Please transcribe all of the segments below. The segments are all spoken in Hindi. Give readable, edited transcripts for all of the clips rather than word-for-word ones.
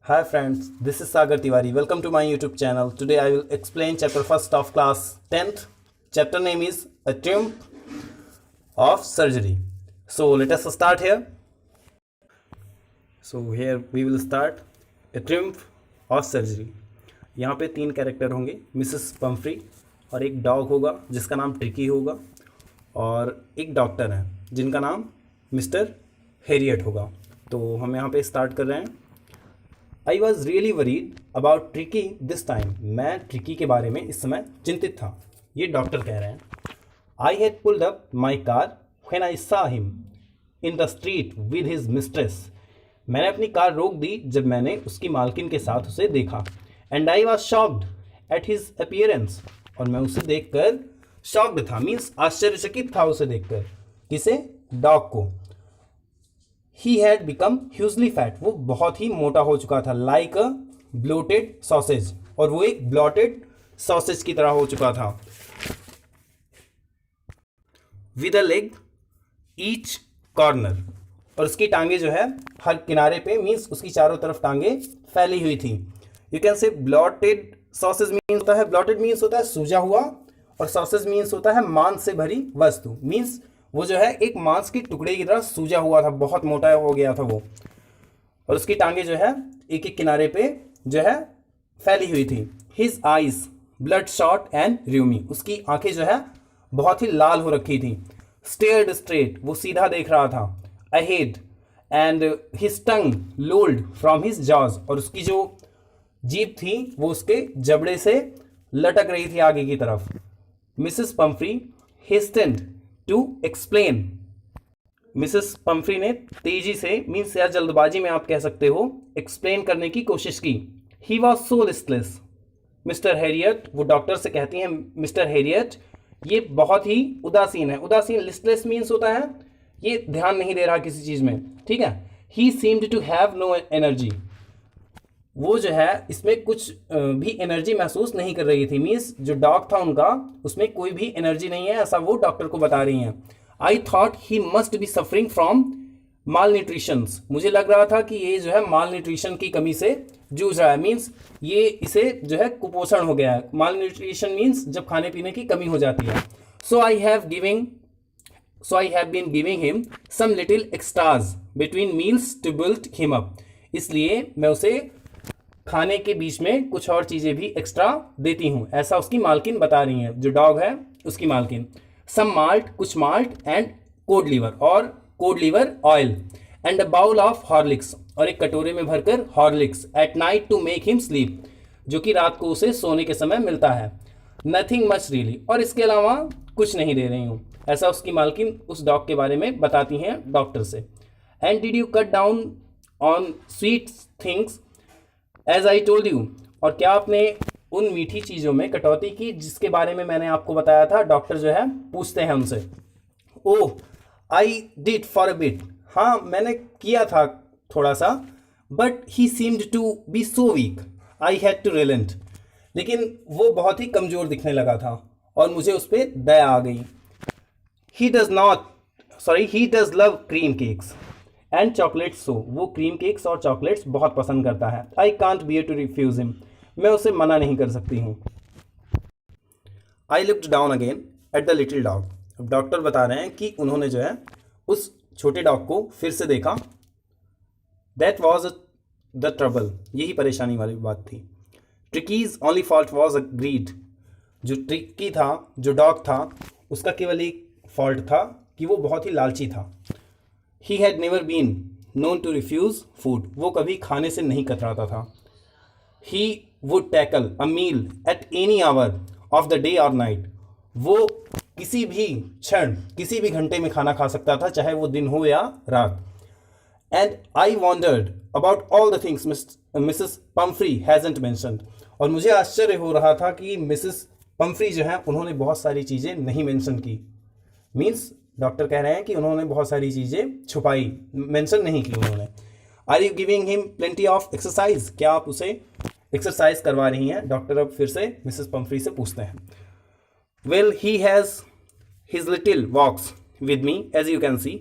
Hi friends, this is Sagar Tiwari. Welcome to my YouTube channel. Today I will explain chapter 1st of class 10th. Chapter name is A Triumph of Surgery. So let us start here. So here we will start A Triumph of Surgery. यहाँ पे 3 कैरेक्टर होंगे, मिसेस पम्फ्री और एक डॉग होगा जिसका नाम ट्रिकी होगा और एक डॉक्टर है जिनका नाम मिस्टर हैरियट होगा. तो हम यहाँ पे स्टार्ट कर रहे हैं. I was really worried about tricky this time. मैं ट्रिकी के बारे में इस समय चिंतित था. ये डॉक्टर कह रहे हैं. I had pulled up my car when I सा him in the street with his mistress. मैंने अपनी कार रोक दी जब मैंने उसकी मालकिन के साथ उसे देखा. And I was shocked at his appearance. और मैं उसे देखकर शॉक्ड था, मीन्स आश्चर्यचकित था उसे देखकर. किसे? डॉग को. He had become hugely fat. वो बहुत ही मोटा हो चुका था. लाइक अ ब्लोटेड सॉसेज. और वो एक ब्लोटेड सॉसेज की तरह हो चुका था. With a leg each corner. और उसकी टांगे जो है हर किनारे पे, मीन्स उसकी चारों तरफ टांगे फैली हुई थी. You can say bloated sausage means होता है, ब्लोटेड मीन्स होता है सूजा हुआ, और सॉसेज मीन्स होता है मांस से भरी वस्तु. मीन्स वो जो है एक मांस के टुकड़े की तरह सूजा हुआ था, बहुत मोटा हो गया था वो. और उसकी टांगे जो है एक एक किनारे पे जो है फैली हुई थी. His eyes bloodshot and rheumy. उसकी आंखें जो है बहुत ही लाल हो रखी थी. Stared straight. वो सीधा देख रहा था. Ahead. And his tongue lolled from his jaws. और उसकी जो जीभ थी वो उसके जबड़े से लटक रही थी आगे की तरफ. Mrs Pumphrey hastened to explain. Mrs Pumphrey ने तेजी से, मीन्स या जल्दबाजी में आप कह सकते हो, एक्सप्लेन करने की कोशिश की. He was so listless. Mister Harriet, वो डॉक्टर से कहती हैं, मिस्टर हैरियट ये बहुत ही उदासीन है. उदासीन, लिस्टलेस मीन्स होता है ये ध्यान नहीं दे रहा किसी चीज में. ठीक है. He seemed to have no energy. वो जो है इसमें कुछ भी एनर्जी महसूस नहीं कर रही थी. मीन्स जो डॉग था उनका उसमें कोई भी एनर्जी नहीं है, ऐसा वो डॉक्टर को बता रही हैं. I thought he must be suffering from mall nutrition. मुझे लग रहा था कि ये जो है माल न्यूट्रिशन की कमी से जूझ रहा है. मीन्स ये इसे जो है कुपोषण हो गया है. माल न्यूट्रिशन मीन्स जब खाने पीने की कमी हो जाती है. So I have been giving him some little extras between meals to build him up. इसलिए मैं उसे खाने के बीच में कुछ और चीजें भी एक्स्ट्रा देती हूं, ऐसा उसकी मालकिन बता रही है, जो डॉग है उसकी मालकिन. सम माल्ट, कुछ माल्ट, एंड कोड लीवर, और cod liver oil, and a bowl of Horlicks, और एक कटोरे में भरकर Horlicks, at night to make him sleep, जो कि रात को उसे सोने के समय मिलता है. Nothing much really. और इसके अलावा कुछ नहीं दे रही हूँ, ऐसा उसकी मालकिन उस डॉग के बारे में बताती हैं डॉक्टर से. And did you cut down on sweet things as I told you. और क्या आपने उन मीठी चीज़ों में कटौती की जिसके बारे में मैंने आपको बताया था. डॉक्टर जो है पूछते हैं उनसे. Oh I did for a bit. हाँ मैंने किया था थोड़ा सा. But he seemed to be so weak I had to relent. लेकिन वो बहुत ही कमज़ोर दिखने लगा था और मुझे उस पर दया आ गई. He does love cream cakes and chocolates. So वो क्रीम केक्स और चॉकलेट्स बहुत पसंद करता है. I can't bear to refuse him. मैं उसे मना नहीं कर सकती हूँ. I looked down again at the little dog. अब डॉक्टर बता रहे हैं कि उन्होंने जो है उस छोटे डॉग को फिर से देखा. That was the trouble. यही परेशानी वाली बात थी. Tricki's only fault was a greed. जो ट्रिकी था, जो डॉग था, उसका केवल एक फॉल्ट था कि वो बहुत ही लालची था. He had never been known to refuse food. वो कभी खाने से नहीं कतराता था. He would tackle a meal at any hour of the day or night. वो किसी भी क्षण, किसी भी घंटे में खाना खा सकता था, चाहे वो दिन हो या रात. And I wondered about all the things Mrs. Pumphrey hasn't mentioned. और मुझे आश्चर्य हो रहा था कि मिसेस पम्फ्री जो है उन्होंने बहुत सारी चीज़ें नहीं मेंशन की. मीन्स डॉक्टर कह रहे हैं कि उन्होंने बहुत सारी चीज़ें छुपाई, मेंशन नहीं की उन्होंने. Are you giving him plenty of exercise. क्या आप उसे एक्सरसाइज करवा रही हैं. डॉक्टर अब फिर से मिसेस पम्फ्री से पूछते हैं. Well he has his little walks with me as you can see.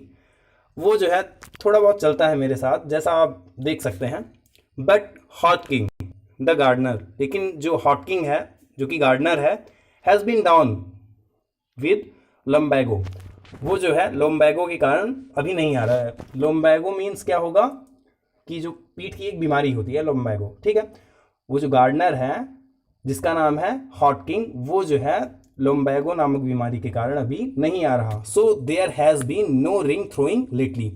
वो जो है थोड़ा बहुत चलता है मेरे साथ, जैसा आप देख सकते हैं. बट हॉटकिंग द गार्डनर, लेकिन जो हॉटकिंग है, जो कि गार्डनर है, हैज़ बीन डाउन विद लम्बैगो, वो जो है लोम्बैगो के कारण अभी नहीं आ रहा है। लोम्बैगो मीन्स क्या होगा कि जो पीठ की एक बीमारी होती है लोम्बैगो, ठीक है। वो जो गार्डनर है जिसका नाम है हॉटकिंग, वो जो है लोम्बैगो नामक बीमारी के कारण अभी नहीं आ रहा। So there has been no ring throwing lately,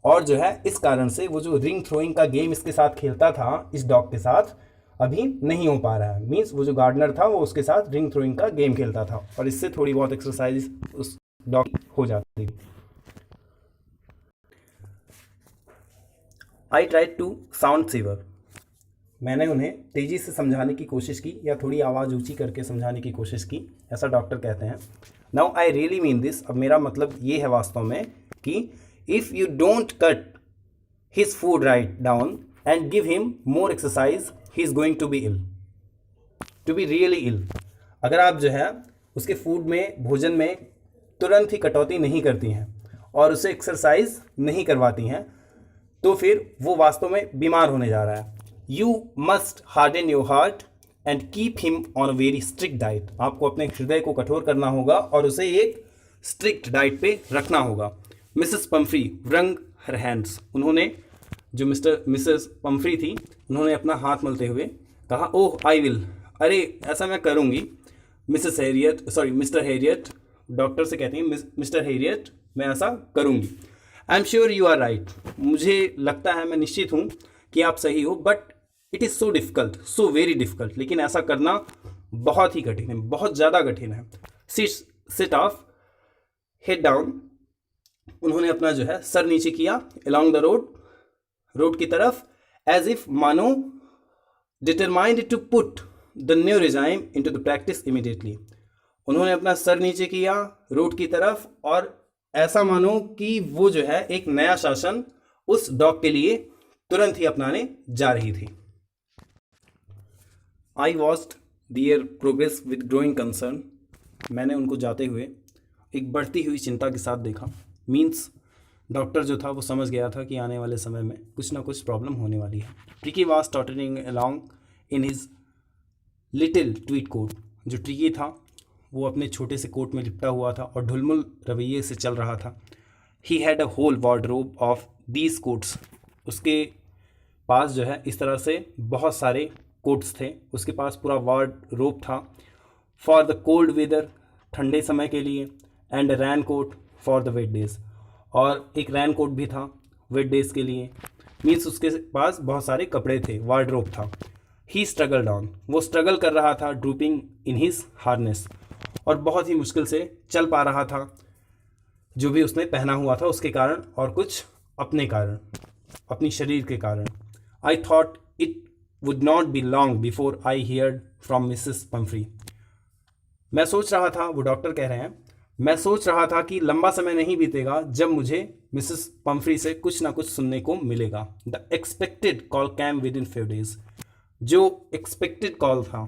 और जो है इस कारण से वो जो रिंग थ्रोइंग का गेम इसके साथ खेलता था, इस डॉग के साथ, अभी नहीं हो पा रहा है। मीन्स वो जो गार्डनर था वो उसके साथ रिंग थ्रोइंग का गेम खेलता था, और इससे थोड़ी बहुत एक्सरसाइज उस डॉग हो जाती। I tried to sound severe, मैंने उन्हें तेज़ी से समझाने की कोशिश की या थोड़ी आवाज़ ऊंची करके समझाने की कोशिश की, ऐसा डॉक्टर कहते हैं। Now I really mean this, अब मेरा मतलब ये है वास्तव में कि if you don't cut his food right down and give him more exercise, he is going to be ill, to be really ill. अगर आप जो है उसके फूड में, भोजन में तुरंत ही कटौती नहीं करती हैं और उसे एक्सरसाइज नहीं करवाती हैं, तो फिर वो वास्तव में बीमार होने जा रहा है। You must harden your heart and keep him on a very strict diet, आपको अपने हृदय को कठोर करना होगा और उसे एक स्ट्रिक्ट डाइट पे रखना होगा। मिसेस पम्फ्री व्रंग हर हैंड्स, उन्होंने, जो मिसेस पम्फ्री थी, उन्होंने अपना हाथ मलते हुए कहा, ओह आई विल, अरे ऐसा मैं करूँगी। Mrs Herriot, sorry Mr Herriot, doctor से कहती हैं मिस्टर हैरियट, मैं ऐसा करूँगी। I am sure you are right, मुझे लगता है, मैं निश्चित हूँ कि आप सही हो, but it is so difficult, so very difficult, लेकिन ऐसा करना बहुत ही कठिन है, बहुत ज़्यादा कठिन है। सिट ऑफ, हेड डाउन, उन्होंने अपना जो है सर नीचे किया, अलोंग द रोड की तरफ, एज इफ मानो determined to put the new regime into the practice immediately, उन्होंने अपना सर नीचे किया रोड की तरफ, और ऐसा मानो कि वो जो है एक नया शासन उस डॉग के लिए तुरंत ही अपनाने जा रही थी। I watched their progress with growing concern, मैंने उनको जाते हुए एक बढ़ती हुई चिंता के साथ देखा। मीन्स डॉक्टर जो था वो समझ गया था कि आने वाले समय में कुछ ना कुछ प्रॉब्लम होने वाली है। Tricki was tottering along in his little tweed coat, जो ट्रिकी था वो अपने छोटे से कोट में लिपटा हुआ था और ढुलमुल रवैये से चल रहा था। He had a whole wardrobe of these coats, उसके पास जो है इस तरह से बहुत सारे कोट्स थे, उसके पास पूरा वार्डरोब था। फॉर द कोल्ड वेदर, ठंडे समय के लिए, and rain coat for the wet days, और एक रैन कोट भी था वेट डेज के लिए। मीन्स उसके पास बहुत सारे कपड़े थे, वार्डरोब था। ही स्ट्रगल डाउन, वो स्ट्रगल कर रहा था, ड्रूपिंग इन हिज हार्नेस, और बहुत ही मुश्किल से चल पा रहा था जो भी उसने पहना हुआ था उसके कारण, और कुछ अपने कारण, अपनी शरीर के कारण। आई thought it would not be long before I heard from Mrs Pomfrey, मैं सोच रहा था, वो डॉक्टर कह रहे हैं, मैं सोच रहा था कि लंबा समय नहीं बीतेगा जब मुझे मिसेस पम्फ्री से कुछ ना कुछ सुनने को मिलेगा। The expected call came within few days, जो एक्सपेक्टेड कॉल था,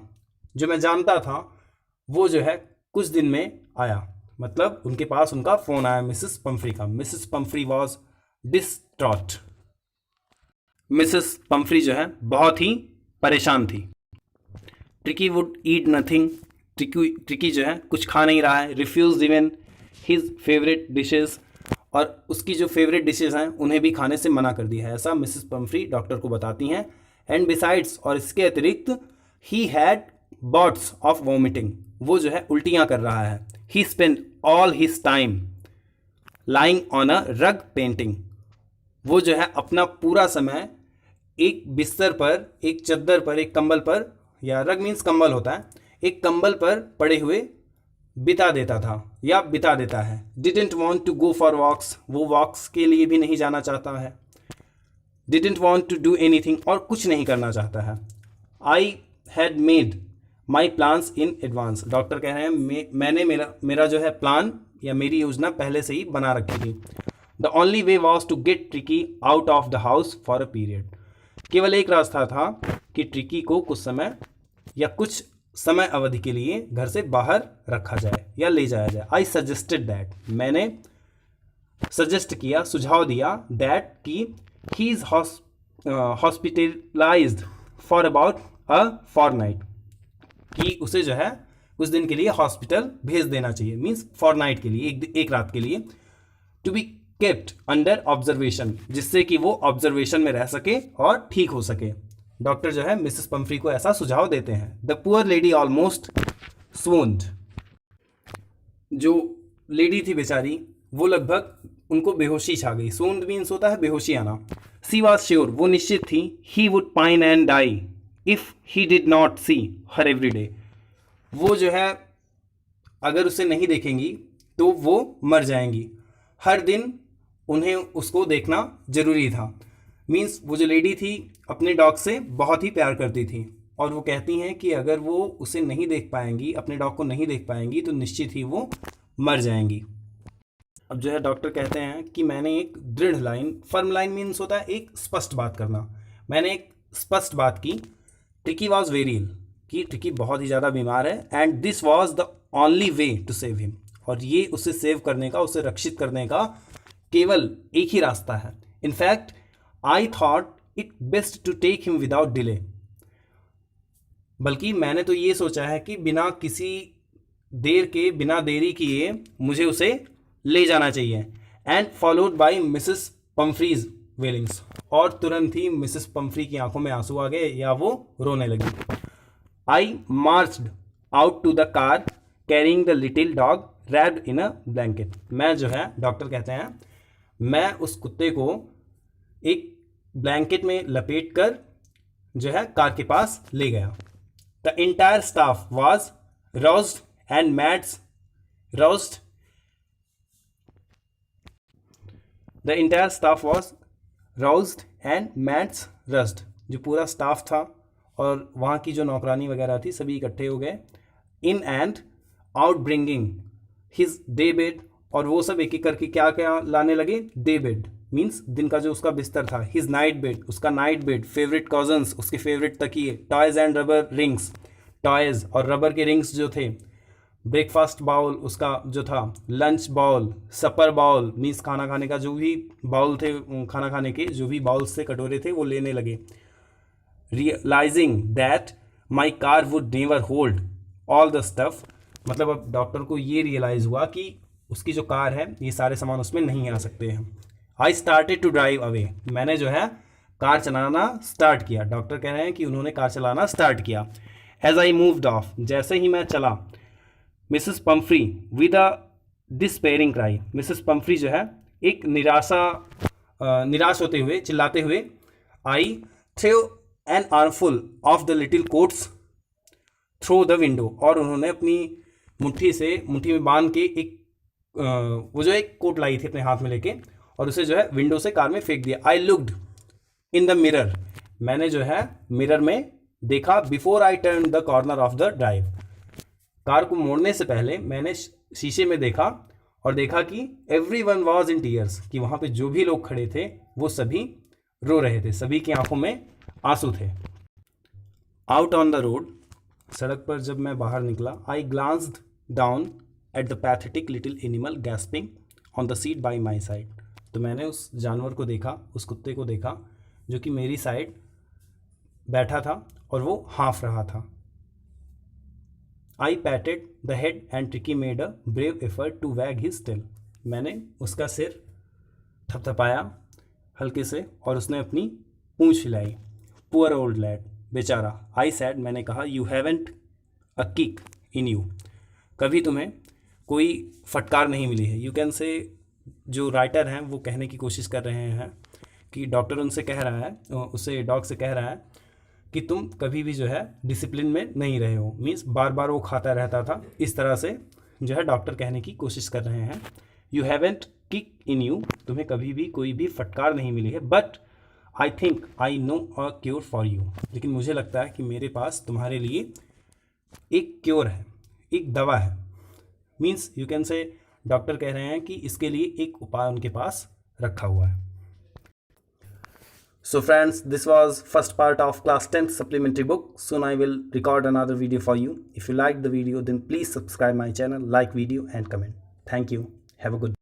जो मैं जानता था, वो जो है कुछ दिन में आया। मतलब उनके पास उनका फ़ोन आया मिसेस पम्फ्री का। Mrs Pumphrey was distraught, Mrs Pumphrey जो है बहुत ही परेशान थी। Tricki would eat nothing, Tricki जो है कुछ खा नहीं रहा है। Refuse even his favourite dishes, और उसकी जो फेवरेट डिशेस हैं उन्हें भी खाने से मना कर दिया है, ऐसा मिसेस पम्फ्री डॉक्टर को बताती हैं। एंड बिसाइड्स, और इसके अतिरिक्त, he had bouts of vomiting, वो जो है उल्टियाँ कर रहा है। He spend all his time lying on a rug panting, वो जो है अपना पूरा समय एक बिस्तर पर, एक चद्दर पर, एक कंबल पर, या रग मीन्स कंबल होता है, एक कंबल पर पड़े हुए बिता देता था या बिता देता है। Didn't want to go for walks, वो वॉक्स के लिए भी नहीं जाना चाहता है। Didn't want to do anything, और कुछ नहीं करना चाहता है। I had made my plans in advance, doctor कह रहे हैं मैंने मेरा जो है प्लान या मेरी योजना पहले से ही बना रखी थी। The only way was to get Tricki out of the house for a period, केवल एक रास्ता था कि ट्रिकी को कुछ समय या कुछ समय अवधि के लिए घर से बाहर रखा जाए या ले जाया जाए। आई सजेस्टेड दैट, मैंने सजेस्ट किया, सुझाव दिया, दैट कि he is hospitalised for about a fortnight, कि उसे जो है कुछ दिन के लिए हॉस्पिटल भेज देना चाहिए, मीन्स फॉरनाइट के लिए, एक रात के लिए, to be kept under observation, जिससे कि वो ऑब्जर्वेशन में रह सके और ठीक हो सके। डॉक्टर जो है मिसेस पंफ्री को ऐसा सुझाव देते हैं। The poor lady almost swooned, जो लेडी थी बेचारी वो लगभग उनको बेहोशी छा गई। swooned मीन्स होता है बेहोशी आना। सी वॉज श्योर, वो निश्चित थी, he would pine and die if he did not see her every day, वो जो है अगर उसे नहीं देखेंगी तो वो मर जाएंगी, हर दिन उन्हें उसको देखना जरूरी था। मीन्स वो जो लेडी थी अपने डॉग से बहुत ही प्यार करती थी, और वो कहती हैं कि अगर वो उसे नहीं देख पाएंगी, अपने डॉग को नहीं देख पाएंगी, तो निश्चित ही वो मर जाएंगी। अब जो है डॉक्टर कहते हैं कि मैंने एक दृढ़ लाइन, फर्म लाइन मीन्स होता है एक स्पष्ट बात करना, मैंने एक स्पष्ट बात की। ट्रिकी वॉज वेरी इल, कि ट्रिकी बहुत ही ज़्यादा बीमार है, and this was the only way to save him, और ये उसे सेव करने का, उसे रक्षित करने का केवल एक ही रास्ता है। In fact I thought it best to take him without delay, बल्कि मैंने तो ये सोचा है कि बिना किसी देर के, बिना देरी किए मुझे उसे ले जाना चाहिए। एंड फॉलोड बाय मिसेस पंफ्रीज वेलिंग्स, और तुरंत ही मिसेस पंफ्री की आंखों में आंसू आ गए या वो रोने लगी। I marched out to the car carrying the little dog wrapped in a blanket, मैं जो है डॉक्टर कहते हैं मैं उस कुत्ते को एक ब्लैंकेट में लपेट कर जो है कार के पास ले गया। The entire staff was roused and Mads roused. The entire staff was roused and Mads rushed. जो पूरा स्टाफ था और वहाँ की जो नौकरानी वगैरह थी सभी इकट्ठे हो गए। In and out bringing his day bed, और वो सब एक एक करके क्या क्या लाने लगे। डे बेड मीन्स दिन का जो उसका बिस्तर था, हिज नाइट बेड, उसका नाइट बेड, फेवरेट कॉजन्स, उसके फेवरेट तकिए, toys and rubber rings, toys और रबर के रिंग्स जो थे, ब्रेकफास्ट बाउल उसका जो था, लंच बाउल, सपर बाउल मीन्स खाना खाने का जो भी बाउल थे, खाना खाने के जो भी बाउल से कटोरे थे वो लेने लगे। Realising that my car would never hold all the stuff, मतलब अब डॉक्टर को ये रियलाइज़ हुआ कि उसकी जो कार है ये सारे सामान उसमें नहीं आ सकते हैं। I started to drive away, मैंने जो है कार चलाना स्टार्ट किया। डॉक्टर कह रहे हैं कि उन्होंने कार चलाना स्टार्ट किया। एज आई मूव्ड ऑफ, जैसे ही मैं चला, Mrs Pumphrey with a despairing cry, Mrs Pumphrey जो है एक निराश होते हुए, चिल्लाते हुए, I threw an armful of the little coats through the window, और उन्होंने अपनी मुट्ठी में बांध के एक वो जो एक कोट लाई थी अपने हाथ में लेके, और उसे जो है विंडो से कार में फेंक दिया। I looked in the mirror, मैंने जो है मिरर में देखा। Before I turn the corner of the drive, car को मोड़ने से पहले मैंने शीशे में देखा और देखा कि एवरीवन वाज इन टीयर्स, कि वहाँ पे जो भी लोग खड़े थे वो सभी रो रहे थे, सभी की आंखों में आंसू थे। आउट ऑन द रोड, सड़क पर जब मैं बाहर निकला, I glanced down at the pathetic little animal gasping on the seat by my side, तो मैंने उस जानवर को देखा, उस कुत्ते को देखा जो कि मेरी साइड बैठा था और वो हाँफ रहा था। I patted the head and Tricki made a brave effort to wag his tail, मैंने उसका सिर थपथपाया हल्के से और उसने अपनी पूंछ हिलाई। पुअर ओल्ड लैड, बेचारा। आई सैड, मैंने कहा, you haven't a kick in you, कभी तुम्हें कोई फटकार नहीं मिली है। यू कैन से, जो राइटर हैं वो कहने की कोशिश कर रहे हैं कि डॉक्टर उनसे कह रहा है, उसे डॉग से कह रहा है कि तुम कभी भी जो है डिसिप्लिन में नहीं रहे हो, मीन्स बार बार वो खाता रहता था, इस तरह से जो है डॉक्टर कहने की कोशिश कर रहे हैं। You haven't kick in you, तुम्हें कभी भी कोई भी फटकार नहीं मिली है, but I think I know a cure for you, लेकिन मुझे लगता है कि मेरे पास तुम्हारे लिए एक क्योर है, एक दवा है। Means you can say, doctor कह रहे हैं कि इसके लिए एक उपाय उनके पास रखा हुआ है। So friends, this was first part of class 10th supplementary book. Soon I will record another video for you. If you liked the video, then please subscribe my channel, like video and comment. Thank you. Have a good day.